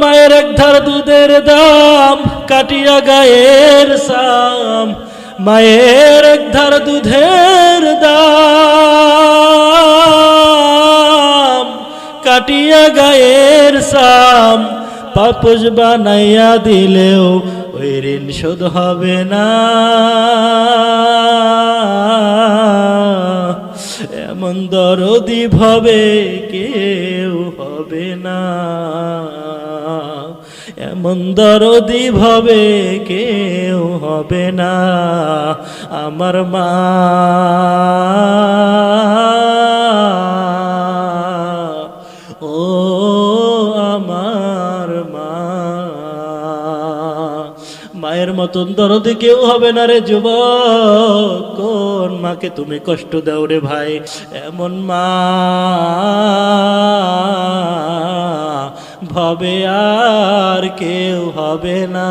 মায়ের এক ধার দুধের দাম কাটিয়া গায়ের সাম, মায়ের এক ধার দুধের দাম কাটিয়া গায়ের সাম, পাপোশ বানাইয়া দিলেও ওই ঋণ শোধ হবে না। এমন দরদি ভবে কেউ হবে না, এমন দরদি ভবে কেউ হবে না। আমার মা ও আমার মা, মায়ের মতন দরদি কেউ হবে না রে যুবক। কোন মাকে তুমি কষ্ট দাও রে ভাই? এমন মা ভবে আর কেউ হবে না,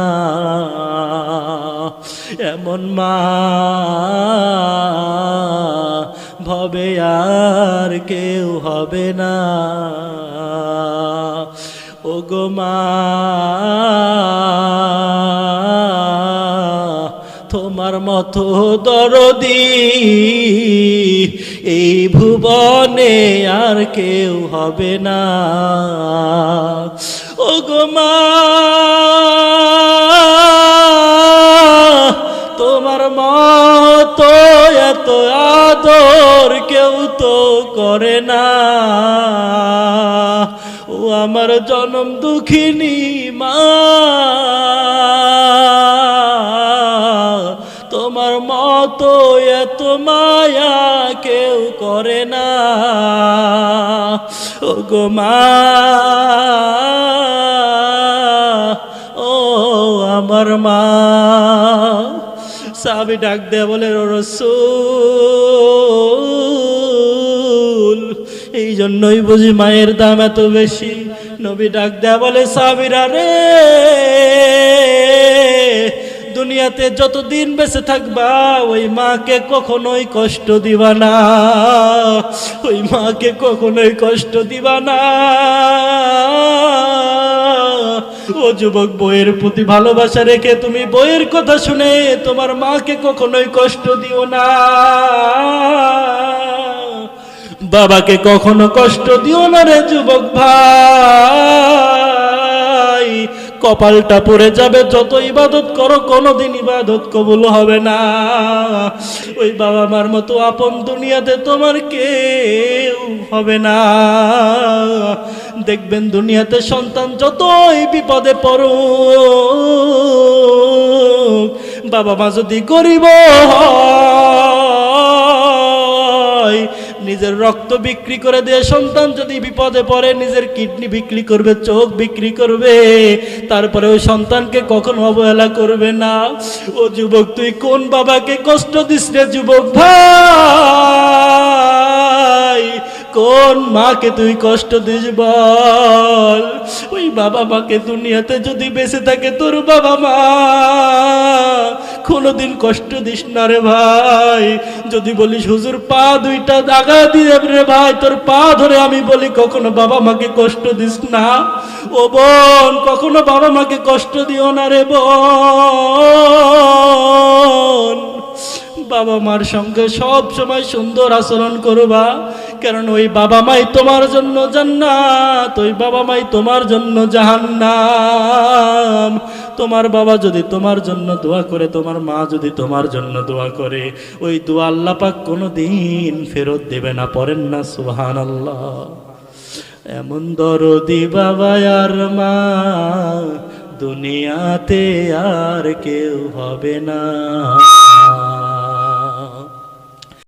এমন মা ভবে আর কেউ হবে না। ও গো মা, তোমার মতো দরদি এই ভুবনে আর কেউ হবে না। ও গো মা, তোমার মতো এত আদর কেউ তো করে না। ও আমার জনম দুঃখিনী মা, তোমার মতো এত মায়া কেউ করে না। ও গো মা, ও আমার মা। সাহাবী ডাক দেয়া বলে, ও রাসূল, এই জন্যই বুঝি মায়ের দাম এত বেশি। নবী ডাক দেয়া বলে, সাহাবীরা রে, দুনিয়াতে যতদিন বেঁচে থাকবা ওই মাকে কখনোই কষ্ট দিবা না, ওই মাকে কখনোই কষ্ট দিবা না। ও যুবক, বইয়ের প্রতি ভালোবাসা রেখে তুমি বইয়ের কথা শুনে তোমার মাকে কখনোই কষ্ট দিও না। বাবাকে কখনো কষ্ট দিও না রে যুবক ভাই, কপালটা পড়ে যাবে। যত ইবাদত করো কোনোদিন ইবাদত কবুল হবে না। ওই বাবা মার মতো আপন দুনিয়াতে তোমার কেউ হবে না। দেখবেন দুনিয়াতে সন্তান যতই বিপদে পড়ুক, বাবা মা যদি গরিব হয়, নিজের রক্ত বিক্রি করে দিয়ে সন্তান যদি বিপদে পড়ে নিজের কিডনি বিক্রি করবে, চোখ বিক্রি করবে, তারপরে ওই সন্তানকে কখনো অবহেলা করবে না। ও যুবক, তুই কোন বাবাকে কষ্ট দিস রে যুবক ভাই? কোন মাকে তুই কষ্ট দিস বল? ওই বাবা মাকে দুনিয়াতে যদি বেঁচে থাকে তোর বাবা মা, কোনোদিন কষ্ট দিস না রে ভাই। যদি বলিস হুজুর পা দুইটা দাগা দিয়ে রে ভাই, তোর পা ধরে আমি বলি কখনো বাবা মাকে কষ্ট দিস না। ও বোন, কখনো বাবা মাকে কষ্ট দিও না রে বোন। বাবা মার সঙ্গে সব সময় সুন্দর আচরণ করবা, কারণ ওই বাবা মাই তোমার জন্য জান্নাত, ওই বাবা মাই তোমার জন্য জাহান্নাম। তোমার বাবা যদি তোমার জন্য দোয়া করে, তোমার মা যদি তোমার জন্য দোয়া করে, ওই দোয়া আল্লাহ পাক কোনোদিন ফেরত দেবে না। পড়েন না সুবহানাল্লাহ। এমন দরদি বাবা আর মা দুনিয়াতে আর কেউ হবে না।